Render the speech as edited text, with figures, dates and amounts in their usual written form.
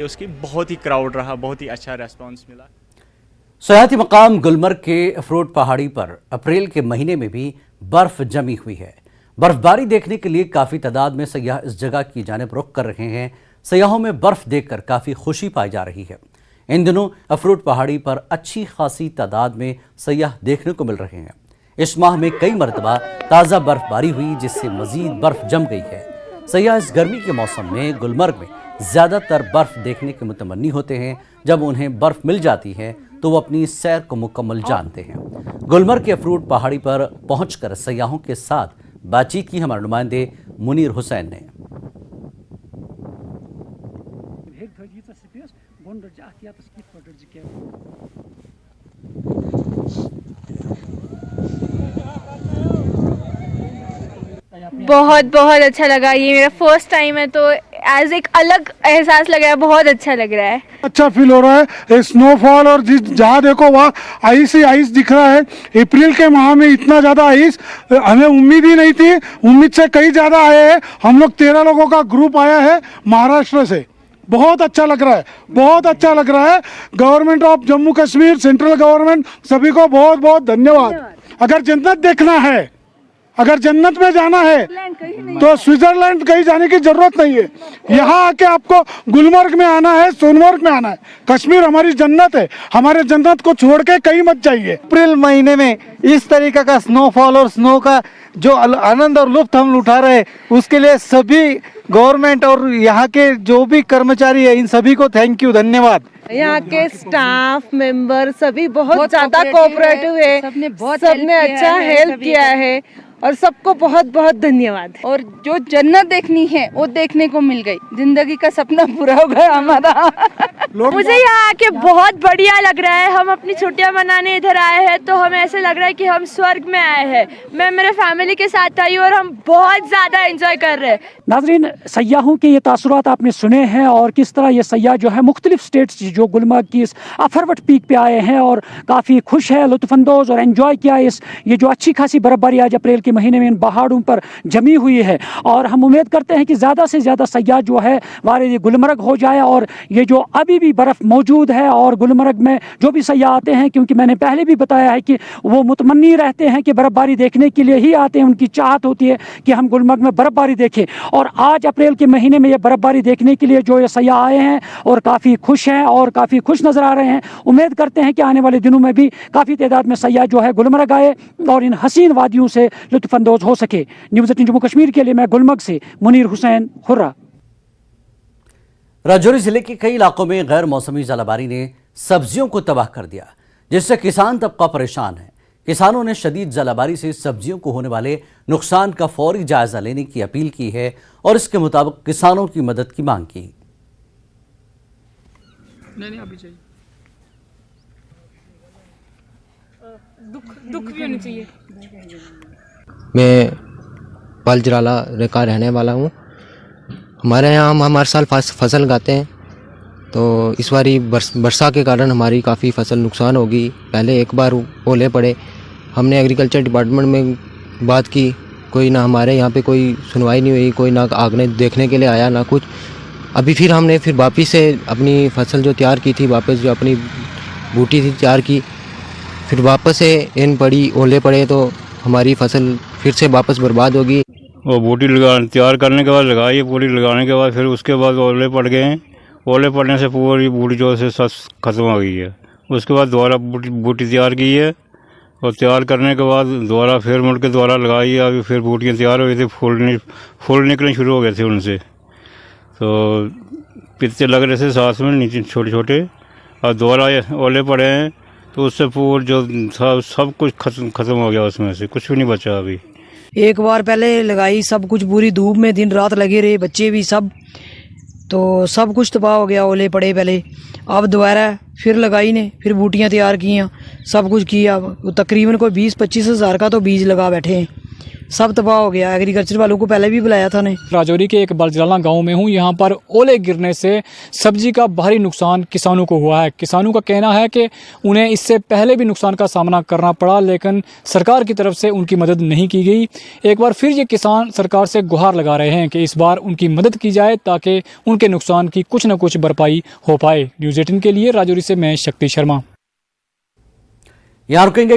उसकी बहुत ही क्राउड रहा, बहुत ही अच्छा रेस्पॉन्स मिला। सयाहती मकाम गुलमर्ग के अफरोड पहाड़ी पर अप्रैल के महीने में भी बर्फ जमी हुई है। बर्फबारी देखने के लिए काफी तादाद में सयाह इस जगह की जानिब रुख कर रहे हैं। सयाहों में बर्फ देखकर काफी खुशी पाई जा रही है। इन दिनों अफरोड पहाड़ी पर अच्छी खासी तादाद में सयाह देखने को मिल रहे हैं। इस माह में कई मरतबा ताज़ा बर्फबारी हुई, जिससे मजीद बर्फ जम गई है। सयाह इस गर्मी के मौसम में गुलमर्ग में ज़्यादातर बर्फ देखने के मुतमन्नी होते हैं। जब उन्हें बर्फ मिल जाती है तो वो अपनी सैर को मुकम्मल जानते हैं। गुलमर्ग के अफरोड पहाड़ी पर पहुंचकर सयाहों के साथ बातचीत की हमारे नुमाइंदे मुनीर हुसैन ने। बहुत बहुत अच्छा लगा। ये मेरा फर्स्ट टाइम है तो एज एक अलग एहसास लग रहा है, बहुत अच्छा लग रहा है। अच्छा फील हो रहा है। स्नोफॉल और जहाँ देखो वहाँ आइस ही आइस दिख रहा है। अप्रैल के माह में इतना ज़्यादा आइस हमें उम्मीद ही नहीं थी। उम्मीद से कई ज़्यादा आए हैं। हम लोग 13 लोगों का ग्रुप आया है महाराष्ट्र से। बहुत अच्छा लग रहा है, बहुत अच्छा लग रहा है। Government of Jammu Kashmir, central government, सभी को बहुत बहुत धन्यवाद। अगर जन्नत देखना है, अगर जन्नत में जाना है तो स्विट्जरलैंड कहीं जाने की जरूरत नहीं है। यहाँ आके आपको गुलमर्ग में आना है, सोनमर्ग में आना है। कश्मीर हमारी जन्नत है। हमारे जन्नत को छोड़ के कहीं मत जाइए। अप्रैल महीने में इस तरीके का स्नोफॉल और स्नो का जो आनंद और लुत्फ हम उठा रहे हैं, उसके लिए सभी गवर्नमेंट और यहाँ के जो भी कर्मचारी है, इन सभी को थैंक यू, धन्यवाद। यहाँ के स्टाफ मेंबर सभी बहुत ज्यादा कोऑपरेटिव है। सबने अच्छा हेल्प किया है और सबको बहुत बहुत धन्यवाद। और जो जन्नत देखनी है वो देखने को मिल गई। जिंदगी का सपना पूरा हो गया हमारा। मुझे यहाँ आके बहुत बढ़िया लग रहा है। हम अपनी छुट्टियाँ मनाने इधर आए हैं तो हमें ऐसे लग रहा है कि हम स्वर्ग में आए हैं। मैं मेरे फैमिली के साथ आई हूँ और हम बहुत ज़्यादा एंजॉय कर रहे हैं। नाज़रीन, सयाहों के ये तासुरात आपने सुने हैं और किस तरह ये सयाह जो है मुख्तलिफ स्टेट्स जो गुलमर्ग की इस अफरवट पीक पे आए हैं और काफ़ी खुश है, लुत्फ़अंदोज़ और एंजॉय किया इस ये जो अच्छी खासी बर्फबारी आज अप्रैल के महीने में इन पहाड़ों पर जमी हुई है। और हम उम्मीद करते हैं कि ज़्यादा से ज़्यादा सयाह जो है वारे गुलमर्ग हो जाए। और ये जो अभी भी बर्फ़ मौजूद है और गुलमर्ग में जो भी सयाह आते हैं, क्योंकि मैंने पहले भी बताया है कि वो मुतमन्नी रहते हैं कि बर्फबारी देखने के लिए ही आते हैं। उनकी चाहत होती है कि हम गुलमर्ग में बर्फबारी देखें। और आज अप्रैल के महीने में ये बर्फबारी देखने के लिए जो ये सयाह आए हैं और काफ़ी खुश हैं और काफ़ी खुश नज़र आ रहे हैं। उम्मीद करते हैं कि आने वाले दिनों में भी काफ़ी तादाद में सयाह जो है गुलमर्ग आए और इन हसीन वादियों से लुत्फ़अंदोज़ हो सके। न्यूज़ 18 जम्मू कश्मीर के लिए मैं गुलमर्ग से मुनीर हुसैन हुर्रा। राजौरी जिले के कई इलाकों में गैर मौसमी जलाबारी ने सब्जियों को तबाह कर दिया, जिससे किसान तबका परेशान है। किसानों ने शदीद जलाबारी से सब्जियों को होने वाले नुकसान का फौरी जायजा लेने की अपील की है और इसके मुताबिक किसानों की मदद की मांग की। नहीं अभी चाहिए। दुख भी होनी चाहिए। मैं पालजराला का रहने वाला हूँ। हमारे यहाँ हम हर साल फसल लगाते हैं, तो इस बारी वर्षा के कारण हमारी काफ़ी फसल नुकसान होगी। पहले एक बार ओले पड़े, हमने एग्रीकल्चर डिपार्टमेंट में बात की, कोई ना हमारे यहाँ पे कोई सुनवाई नहीं हुई, कोई ना आगने देखने के लिए आया ना कुछ। अभी फिर हमने वापस से अपनी फसल जो तैयार की थी, वापस जो अपनी बूटी थी तैयार की, फिर वापस से इन पड़ी ओले पड़े तो हमारी फसल फिर से वापस बर्बाद होगी। वो बूटी तैयार करने के बाद लगाई, बूटी लगाने के बाद फिर उसके बाद ओले पड़ गए हैं। ओले पड़ने से पूरी बूटी जो है ख़त्म हो गई है। उसके बाद दोबारा बूटी तैयार की है और तैयार करने के बाद दोबारा फिर मुड़ के दोबारा लगाई है। अभी फिर बूटियाँ तैयार हो गई थी, फूल निकलने शुरू हो गए थे उनसे, तो पित्ते लग रहे थे सांस में नीचे छोटे छोटे। और दोबारा ओले पड़े हैं तो उससे पूरा जो था सब कुछ ख़त्म हो गया, उसमें से कुछ भी नहीं बचा। अभी एक बार पहले लगाई, सब कुछ बुरी धूप में दिन रात लगे रहे, बच्चे भी सब, तो सब कुछ तबाह हो गया। ओले पड़े पहले, अब दोबारा फिर लगाई ने, फिर बूटियां तैयार की, सब कुछ किया। तकरीबन कोई 20-25 हज़ार का तो बीज लगा बैठे हैं। सब तबाह हो गया। एग्रीकल्चर वालों को पहले भी बुलाया था ने। राजौरी के एक बलजराला गांव में हूं। यहां पर ओले गिरने से सब्जी का भारी नुकसान किसानों को हुआ है। किसानों का कहना है कि उन्हें इससे पहले भी नुकसान का सामना करना पड़ा, लेकिन सरकार की तरफ से उनकी मदद नहीं की गई। एक बार फिर ये किसान सरकार से गुहार लगा रहे हैं कि इस बार उनकी मदद की जाए ताकि उनके नुकसान की कुछ न कुछ भरपाई हो पाए। न्यूज़ 18 के लिए राजौरी से मैं शक्ति शर्मा। यहाँ रुकेंगे।